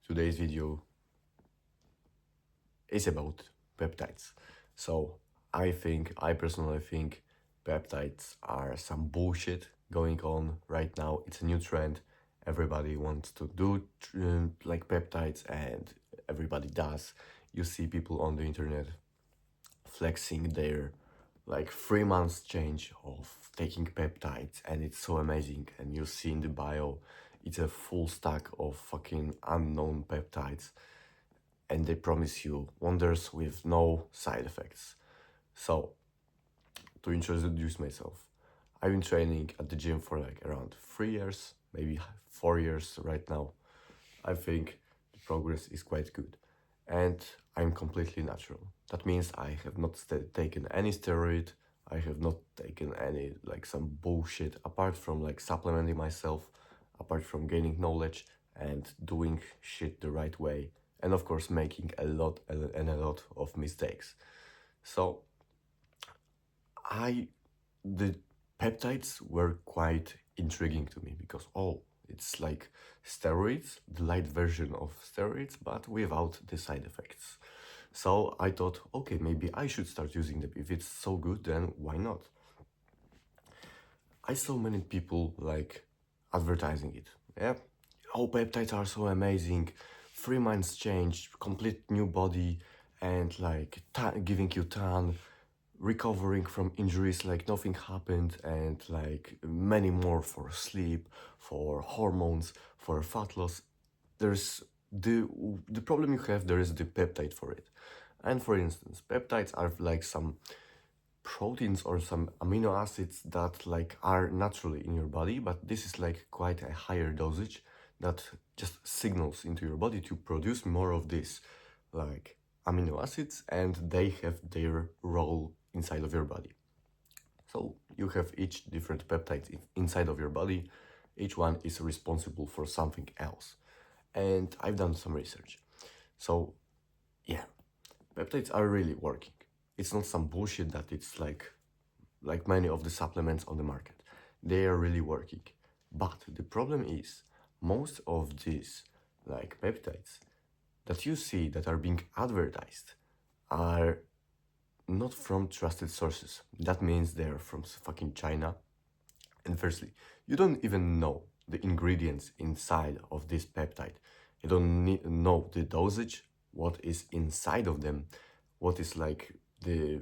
Today's video is about peptides. So I personally think peptides are some bullshit going on right now. It's a new trend. Everybody wants to do like peptides, and everybody does. You see people on the internet flexing their like 3 months change of taking peptides, and it's so amazing. And you see in the bio it's a full stack of fucking unknown peptides, and they promise you wonders with no side effects. So, to introduce myself, I've been training at the gym for like around 3 years, maybe 4 years right now. I think the progress is quite good, and I'm completely natural. That means I have not taken any steroid. I have not taken any like some bullshit apart from like supplementing myself, apart from gaining knowledge and doing shit the right way, and of course making a lot of mistakes. So I the peptides were quite intriguing to me because it's like steroids, the light version of steroids, but without the side effects. So I thought, okay, maybe I should start using them. If it's so good, then why not? I saw many people like advertising it. Yeah. Oh, peptides are so amazing. 3 months change, complete new body, and like giving you tan, recovering from injuries like nothing happened, and like many more for sleep, for hormones, for fat loss. There's the problem you have. There is the peptide for it, and for instance, peptides are like some proteins or some amino acids that like are naturally in your body, but this is like quite a higher dosage that just signals into your body to produce more of this like amino acids, and they have their role inside of your body. So you have each different peptide inside of your body. Each one is responsible for something else. And I've done some research. So yeah, peptides are really working. It's not some bullshit that it's like many of the supplements on the market. They are really working. But the problem is most of these like peptides that you see that are being advertised are not from trusted sources. That means they're from fucking China. And firstly, you don't even know the ingredients inside of this peptide. You don't know the dosage, what is inside of them, what is like the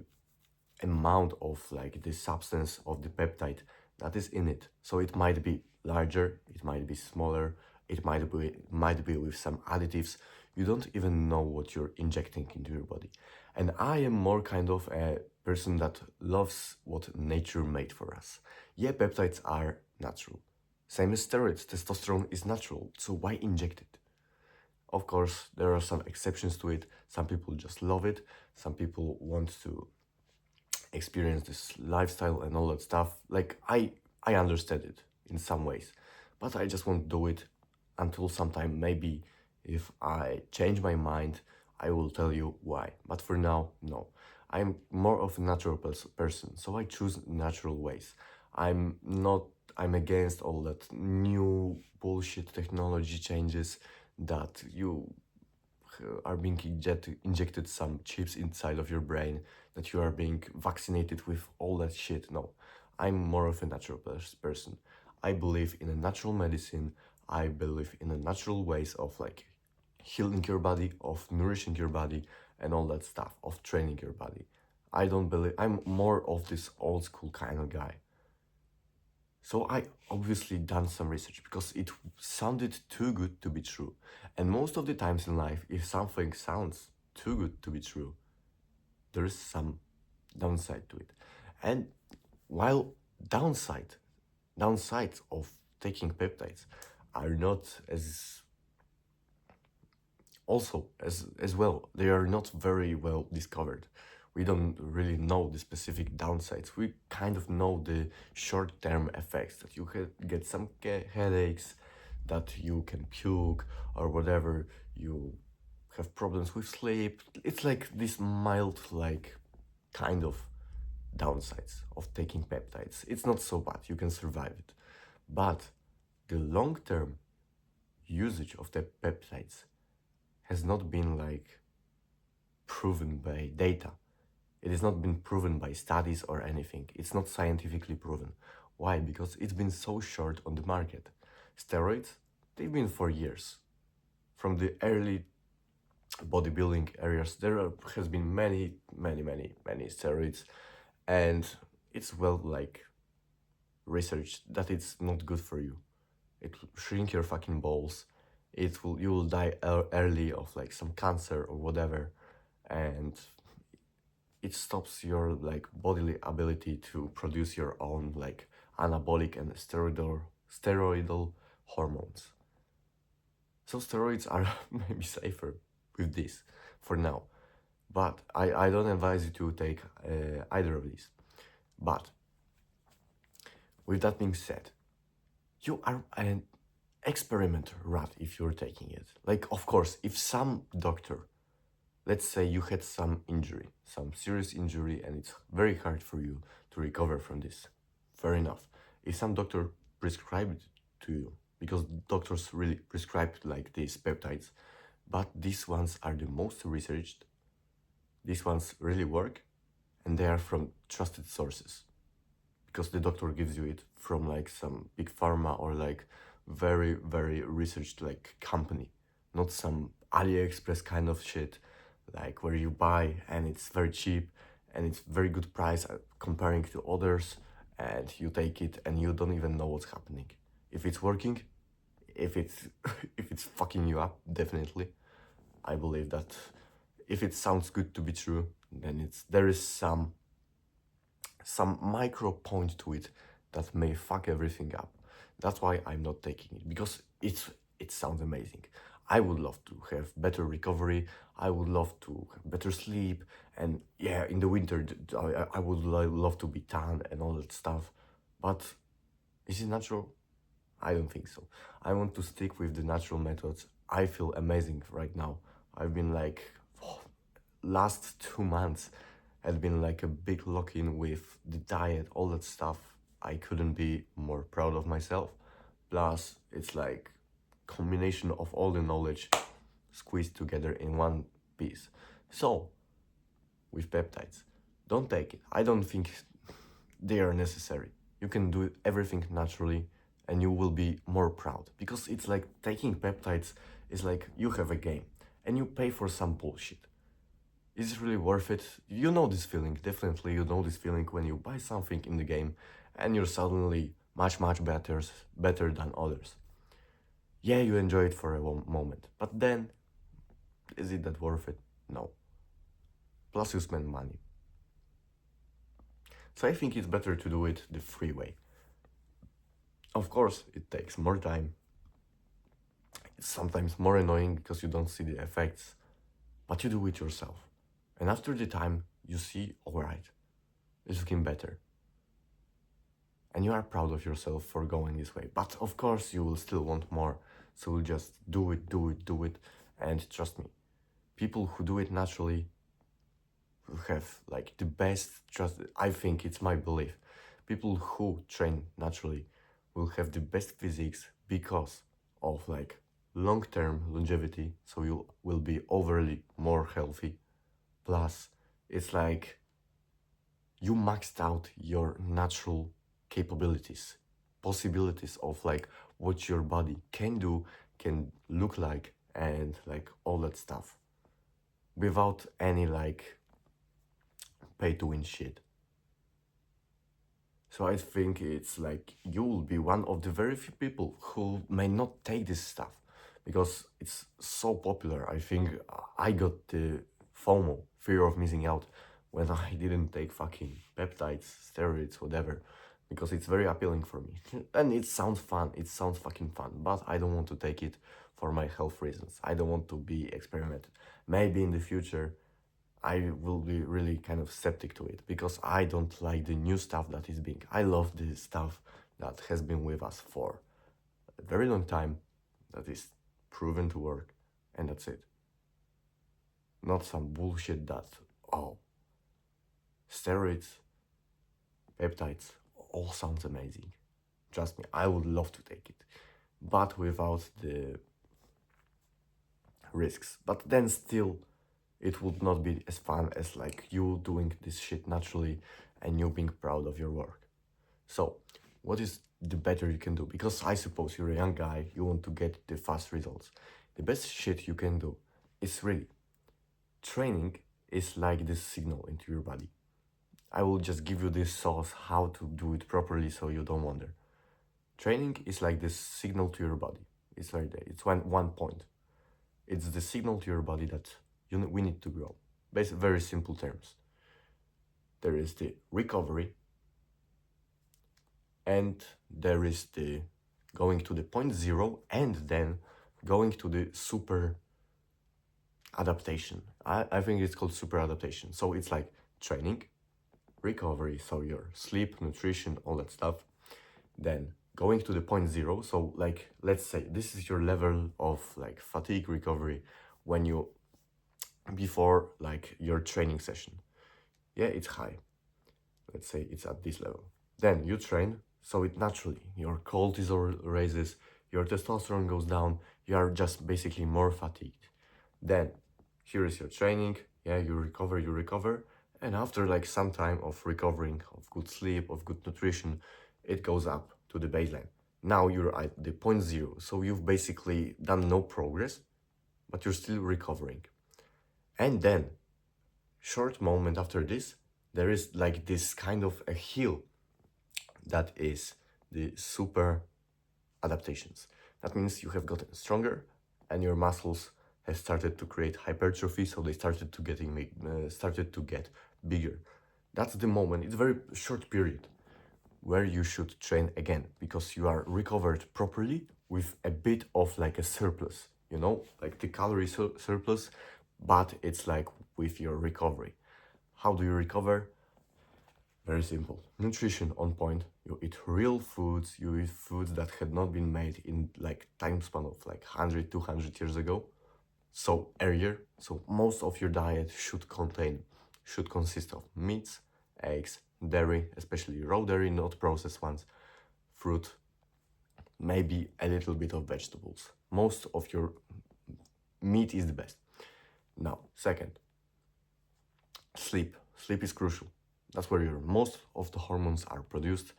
amount of like the substance of the peptide that is in it. So it might be larger, it might be smaller, it might be with some additives. You don't even know what you're injecting into your body. And I am more kind of a person that loves what nature made for us. Yeah, peptides are natural. Same as steroids, testosterone is natural, so why inject it? Of course, there are some exceptions to it. Some people just love it. Some people want to experience this lifestyle and all that stuff. Like I understand it in some ways, but I just won't do it until sometime. Maybe if I change my mind, I will tell you why. But for now, no. I'm more of a natural person, so I choose natural ways. I'm not. I'm against all that new bullshit technology changes that you are being injected some chips inside of your brain, that you are being vaccinated with all that shit. No, I'm more of a natural person. I believe in a natural medicine. I believe in the natural ways of like healing your body, of nourishing your body, and all that stuff, of training your body. I don't believe, I'm more of this old school kind of guy. So I obviously done some research because it sounded too good to be true. And most of the times in life, if something sounds too good to be true, there is some downside to it. And while downsides of taking peptides are not as also as well, they are not very well discovered. We don't really know the specific downsides. We kind of know the short-term effects, that you get some headaches, that you can puke or whatever, you have problems with sleep. It's like this mild, like kind of downsides of taking peptides. It's not so bad, you can survive it. But the long-term usage of the peptides has not been like proven by data. It has not been proven by studies or anything. It's not scientifically proven. Why? Because it's been so short on the market. Steroids, they've been for years. From the early bodybuilding areas, has been many steroids, and it's well like researched that it's not good for you. It will shrink your fucking balls. You will die early of like some cancer or whatever, and it stops your like bodily ability to produce your own like anabolic and steroidal hormones. So steroids are maybe safer with this for now, but I don't advise you to take either of these. But with that being said, you are an experiment rat if you're taking it. Like, of course, if some doctor, let's say you had some injury, some serious injury, and it's very hard for you to recover from this, fair enough. If some doctor prescribed to you, because doctors really prescribe like these peptides, but these ones are the most researched, these ones really work, and they are from trusted sources. Because the doctor gives you it from like some big pharma or like very researched like company, not some AliExpress kind of shit, like where you buy and it's very cheap and it's very good price comparing to others, and you take it and you don't even know what's happening. If it's working, if it's if it's fucking you up, definitely. I believe that if it sounds good to be true, then there is some micro point to it that may fuck everything up. That's why I'm not taking it, because it sounds amazing. I would love to have better recovery. I would love to have better sleep, and yeah, in the winter I would love to be tan and all that stuff. But is it natural? I don't think so. I want to stick with the natural methods. I feel amazing right now. I've been like last 2 months had been like a big lock-in with the diet, all that stuff. I couldn't be more proud of myself. Plus, it's like combination of all the knowledge squeezed together in one piece. So, with peptides, don't take it. I don't think they are necessary. You can do everything naturally and you will be more proud. Because it's like taking peptides is like you have a game and you pay for some bullshit. Is it really worth it? You know this feeling, definitely you know this feeling when you buy something in the game and you're suddenly much better than others. Yeah, you enjoy it for a moment, but then, is it that worth it? No. Plus you spend money. So I think it's better to do it the free way. Of course, it takes more time. It's sometimes more annoying because you don't see the effects, but you do it yourself. And after the time, you see, alright, it's looking better. And you are proud of yourself for going this way. But of course, you will still want more. So you'll just do it. And trust me, people who do it naturally will have like the best, I think it's my belief. People who train naturally will have the best physiques because of like long-term longevity. So you will be overly more healthy. Plus, it's like you maxed out your natural capabilities, possibilities of like what your body can do, can look like, and like all that stuff without any like pay to win shit. So I think it's like you will be one of the very few people who may not take this stuff because it's so popular. I think I got the FOMO, fear of missing out, when I didn't take fucking peptides, steroids, whatever, because it's very appealing for me. And it sounds fun, it sounds fucking fun, but I don't want to take it for my health reasons. I don't want to be experimented. Maybe in the future I will be really kind of skeptic to it because I don't like the new stuff that is being. I love the stuff that has been with us for a very long time, that is proven to work, and that's it. Not some bullshit that, oh, steroids, peptides, all sounds amazing. Trust me, I would love to take it, but without the risks, but then still it would not be as fun as like you doing this shit naturally and you being proud of your work. So what is the better you can do? Because I suppose you're a young guy, you want to get the fast results. The best shit you can do is really training is like this signal into your body. I will just give you this sauce how to do it properly so you don't wonder. Training is like this signal to your body. It's right there. It's one point. It's the signal to your body that we need to grow. Basically, very simple terms. There is the recovery, and there is the going to the point zero, and then going to the super adaptation. I think it's called super adaptation. So it's like training, recovery, so your sleep, nutrition, all that stuff. Then going to the point zero. So like, let's say this is your level of like fatigue recovery when you, before like your training session. Yeah, it's high. Let's say it's at this level. Then you train, so it naturally, your cortisol raises, your testosterone goes down, you are just basically more fatigued. Then here is your training, yeah, you recover, and after like some time of recovering, of good sleep, of good nutrition, it goes up to the baseline. Now you're at the point zero, so you've basically done no progress, but you're still recovering. And then, short moment after this, there is like this kind of a hill that is the super adaptations. That means you have gotten stronger and your muscles have started to create hypertrophy, so they started to get bigger. That's the moment. It's a very short period where you should train again because you are recovered properly with a bit of like a surplus, like the calorie surplus, but it's like with your recovery. How do you recover? Very simple. Nutrition on point. You eat real foods. You eat foods that had not been made in like time span of like 100, 200 years ago. So earlier. So most of your diet should consist of meats, eggs, dairy, especially raw dairy, not processed ones, fruit, maybe a little bit of vegetables. Most of your meat is the best. Now, second, sleep. Sleep is crucial. That's where most of the hormones are produced.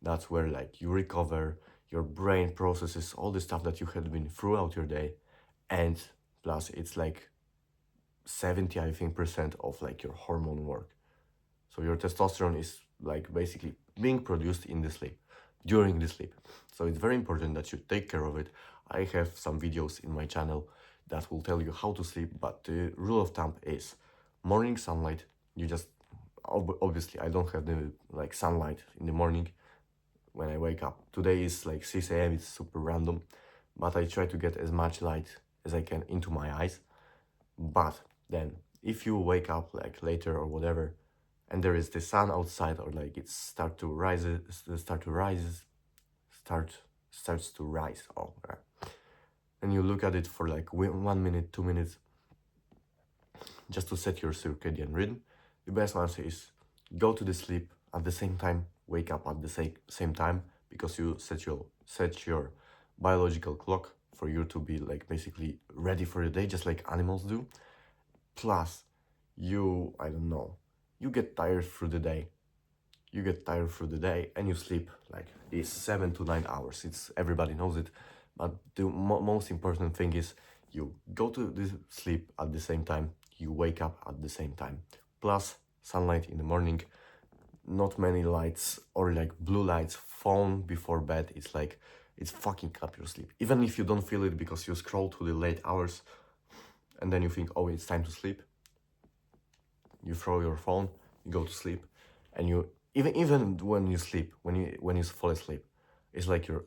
That's where like you recover, your brain processes all the stuff that you had been throughout your day, and plus it's like 70, I think, percent of like your hormone work. So your testosterone is like basically being produced in the sleep, during the sleep. So it's very important that you take care of it. I have some videos in my channel that will tell you how to sleep, but the rule of thumb is morning sunlight. You just obviously I don't have the like sunlight in the morning when I wake up. Today is like 6 a.m. It's super random, but I try to get as much light as I can into my eyes. But then if you wake up like later or whatever, and there is the sun outside, or like it starts to rise, oh, and you look at it for like 1 minute, 2 minutes, just to set your circadian rhythm. The best answer is go to the sleep at the same time, wake up at the same time, because you set your biological clock for you to be like basically ready for the day, just like animals do. Plus, you get tired through the day. And you sleep like these 7 to 9 hours. Everybody knows it, but the most important thing is you go to the sleep at the same time, you wake up at the same time. Plus sunlight in the morning, not many lights or like blue lights, phone before bed. It's fucking up your sleep. Even if you don't feel it because you scroll to the late hours and then you think, oh, it's time to sleep. You throw your phone, you go to sleep, and you even when you sleep, when you fall asleep, it's like your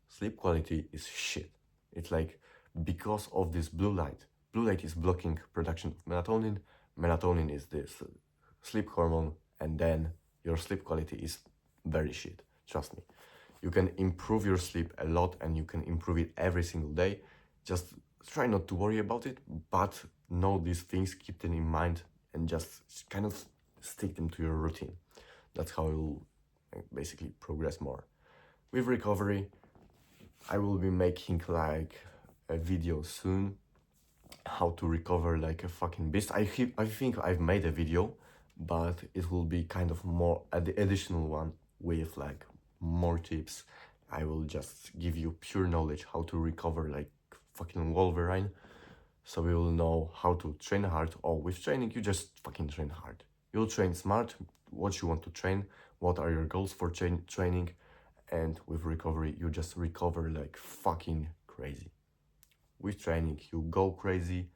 sleep quality is shit. It's like because of this blue light. Blue light is blocking production of melatonin. Melatonin is this sleep hormone, and then your sleep quality is very shit. Trust me. You can improve your sleep a lot, and you can improve it every single day. Just try not to worry about it, but know these things, keep them in mind, and just kind of stick them to your routine. That's how you'll basically progress more. With recovery, I will be making like a video soon how to recover like a fucking beast. I think I've made a video, but it will be kind of more additional one with like more tips. I will just give you pure knowledge how to recover like fucking Wolverine. So you will know how to train hard, or with training you just fucking train hard. You'll train smart, what you want to train, what are your goals for training, and with recovery you just recover like fucking crazy. With training you go crazy,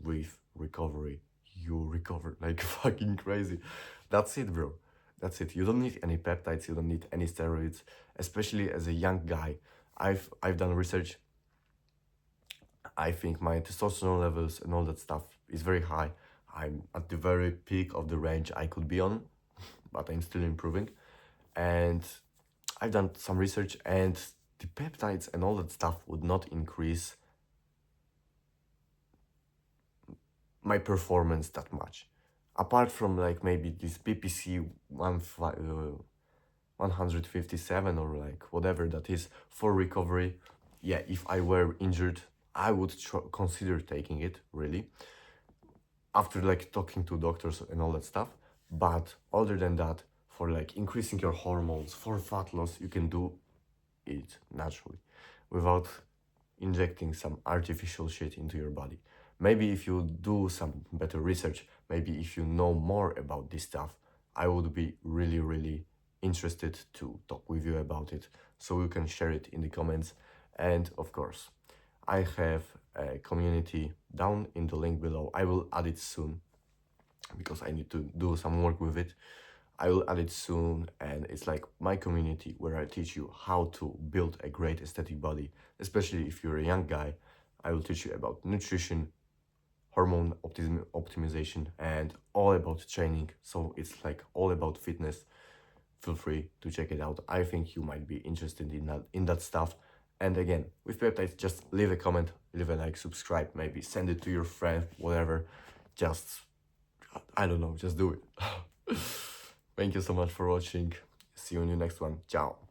with recovery you recover like fucking crazy. That's it, bro. That's it. You don't need any peptides, you don't need any steroids, especially as a young guy. I've done research. I think my testosterone levels and all that stuff is very high. I'm at the very peak of the range I could be on, but I'm still improving. And I've done some research, and the peptides and all that stuff would not increase my performance that much. Apart from like maybe this PPC 157 or like whatever that is for recovery. Yeah, if I were injured, I would consider taking it, really, after like talking to doctors and all that stuff. But other than that, for like increasing your hormones, for fat loss, you can do it naturally without injecting some artificial shit into your body. Maybe if you do some better research, maybe if you know more about this stuff, I would be really, really interested to talk with you about it, so you can share it in the comments. And of course, I have a community down in the link below. I will add it soon because I need to do some work with it. I will add it soon, and it's like my community where I teach you how to build a great aesthetic body, especially if you're a young guy. I will teach you about nutrition, hormone optimization, and all about training. So it's like all about fitness. Feel free to check it out. I think you might be interested in that stuff. And again, with peptides, just leave a comment, leave a like, subscribe, maybe send it to your friend, whatever. Just, I don't know, just do it. Thank you so much for watching. See you in the next one. Ciao.